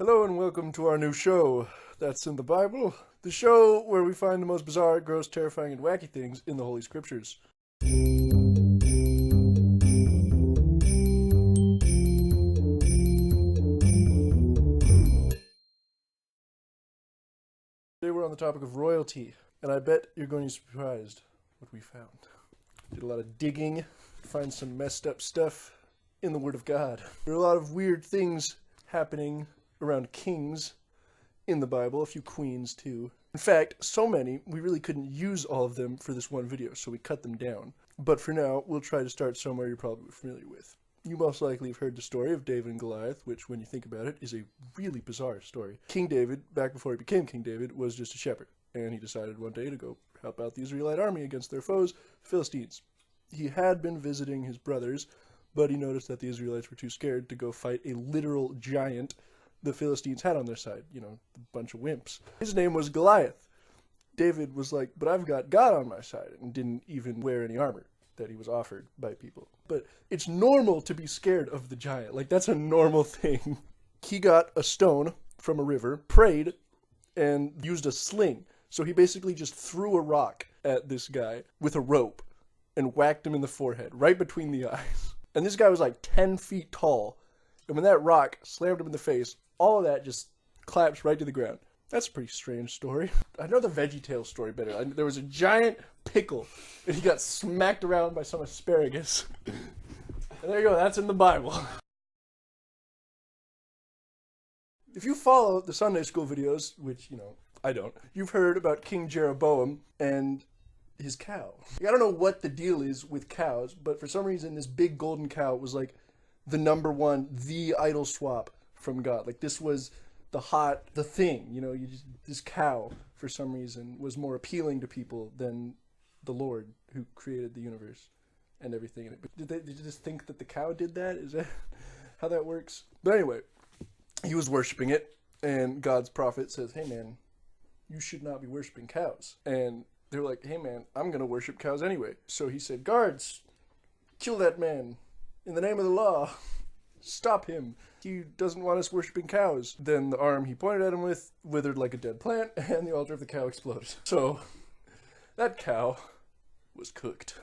Hello and welcome to our new show, That's in the Bible, the show where we find the most bizarre, gross, terrifying, and wacky things in the Holy Scriptures. Today we're on the topic of royalty, and I bet you're going to be surprised what we found. Did a lot of digging to find some messed up stuff in the Word of God. There are a lot of weird things happening around kings in the Bible, a few queens too. In fact, so many, we really couldn't use all of them for this one video, so we cut them down. But for now, we'll try to start somewhere you're probably familiar with. You most likely have heard the story of David and Goliath, which, when you think about it, is a really bizarre story. King David, back before he became King David, was just a shepherd, and he decided one day to go help out the Israelite army against their foes, the Philistines. He had been visiting his brothers, but he noticed that the Israelites were too scared to go fight a literal giant the Philistines had on their side, a bunch of wimps. His name was Goliath. David was like, but I've got God on my side, and didn't even wear any armor that he was offered by people. But it's normal to be scared of the giant. Like, that's a normal thing. He got a stone from a river, prayed, and used a sling. So he basically just threw a rock at this guy with a rope and whacked him in the forehead, right between the eyes. And this guy was like 10 feet tall. And when that rock slammed him in the face, all of that just collapsed right to the ground. That's a pretty strange story. I know the VeggieTales story better. There was a giant pickle, and he got smacked around by some asparagus. And there you go, that's in the Bible. If you follow the Sunday school videos, which, I don't, you've heard about King Jeroboam and his cow. I don't know what the deal is with cows, but for some reason this big golden cow was like the number one, the idol swap from God. Like, this was the thing, this cow, for some reason, was more appealing to people than the Lord who created the universe and everything in it. But did you just think that the cow did that? Is that how that works? But anyway, he was worshiping it, and God's prophet says, hey man, you should not be worshiping cows. And they're like, hey man, I'm gonna worship cows anyway. So he said, guards, kill that man in the name of the law. Stop him. He doesn't want us worshiping cows. Then the arm he pointed at him with withered like a dead plant, and the altar of the cow exploded. So that cow was cooked.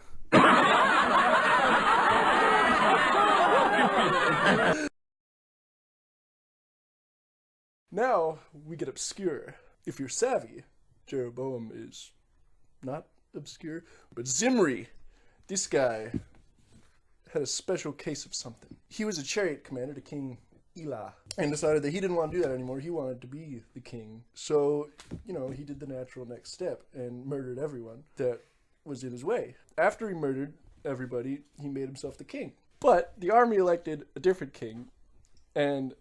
Now we get obscure. If you're savvy, Jeroboam is not obscure, but Zimri, this guy had a special case of something. He was a chariot commander to King Eglon, and decided that he didn't want to do that anymore. He wanted to be the king. So, he did the natural next step and murdered everyone that was in his way. After he murdered everybody, he made himself the king. But the army elected a different king, and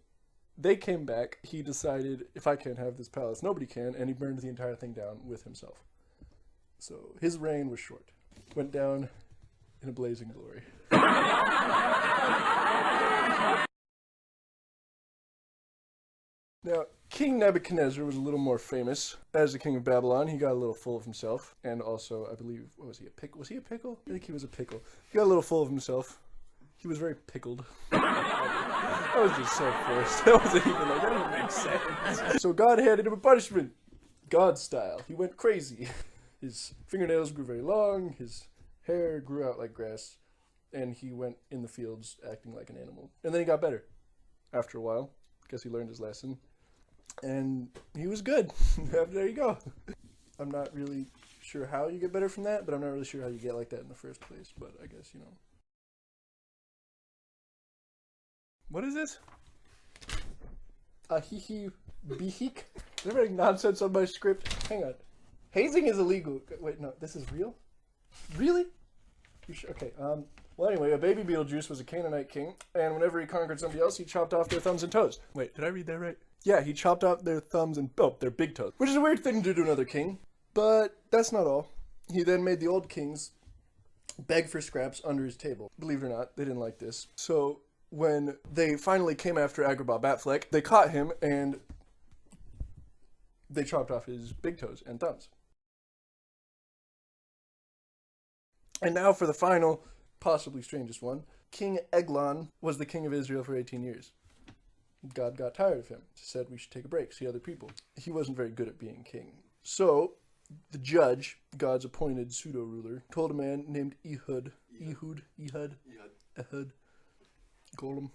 they came back. He decided, if I can't have this palace, nobody can, and he burned the entire thing down with himself. So his reign was short. Went down in a blazing glory. Now, King Nebuchadnezzar was a little more famous. As the king of Babylon, he got a little full of himself. And also, I believe, was he a pickle? Was he a pickle? I think he was a pickle. He got a little full of himself. He was very pickled. That was just so forced. That wasn't even that didn't make sense. So God handed him a punishment. God style. He went crazy. His fingernails grew very long. His hair grew out like grass. And he went in the fields acting like an animal. And then he got better. After a while. Guess he learned his lesson. And he was good. There you go. I'm not really sure how you get better from that, but I'm not really sure how you get like that in the first place. But I guess, What is this? Ahihi bihik? Is there any nonsense on my script? Hang on. Hazing is illegal. Wait, no, this is real? Really? You sure? Okay, well anyway, a baby Beetlejuice was a Canaanite king, and whenever he conquered somebody else, he chopped off their thumbs and toes. Wait, did I read that right? Yeah, he chopped off their thumbs and, their big toes. Which is a weird thing to do to another king, but that's not all. He then made the old kings beg for scraps under his table. Believe it or not, they didn't like this. So when they finally came after Agrabah Batfleck, they caught him and they chopped off his big toes and thumbs. And now for the final, possibly strangest one. King Eglon was the king of Israel for 18 years. God got tired of him. Said we should take a break, see other people. He wasn't very good at being king. So the judge, God's appointed pseudo-ruler, told a man named Ehud, Golem.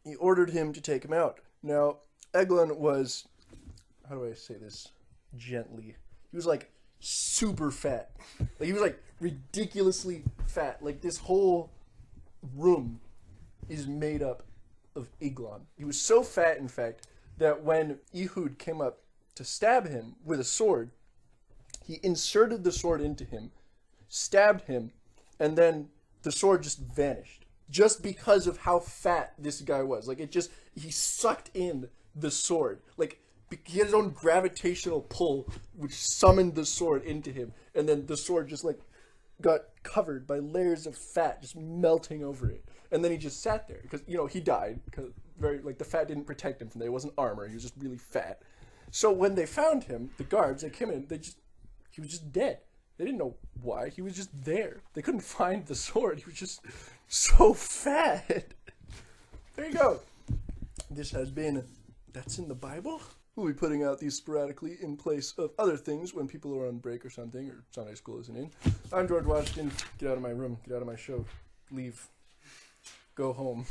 He ordered him to take him out. Now, Eglon was, how do I say this gently? He was like super fat. Like he was like ridiculously fat. Like this whole room is made up of Eglon. He was so fat, in fact, that when Ehud came up to stab him with a sword, he inserted the sword into him, stabbed him, and then the sword just vanished. Just because of how fat this guy was. Like, he sucked in the sword. Like, he had his own gravitational pull, which summoned the sword into him. And then the sword just, like, got covered by layers of fat just melting over it. And then he just sat there. Because, he died. Because the fat didn't protect him from that. It wasn't armor. He was just really fat. So when they found him, the guards, they came in, he was just dead. They didn't know why. He was just there. They couldn't find the sword. He was just so fat. There you go. This has been That's in the Bible. We'll be putting out these sporadically in place of other things when people are on break or something, or Sunday school isn't in. I'm George Washington. Get out of my room. Get out of my show. Leave. Go home.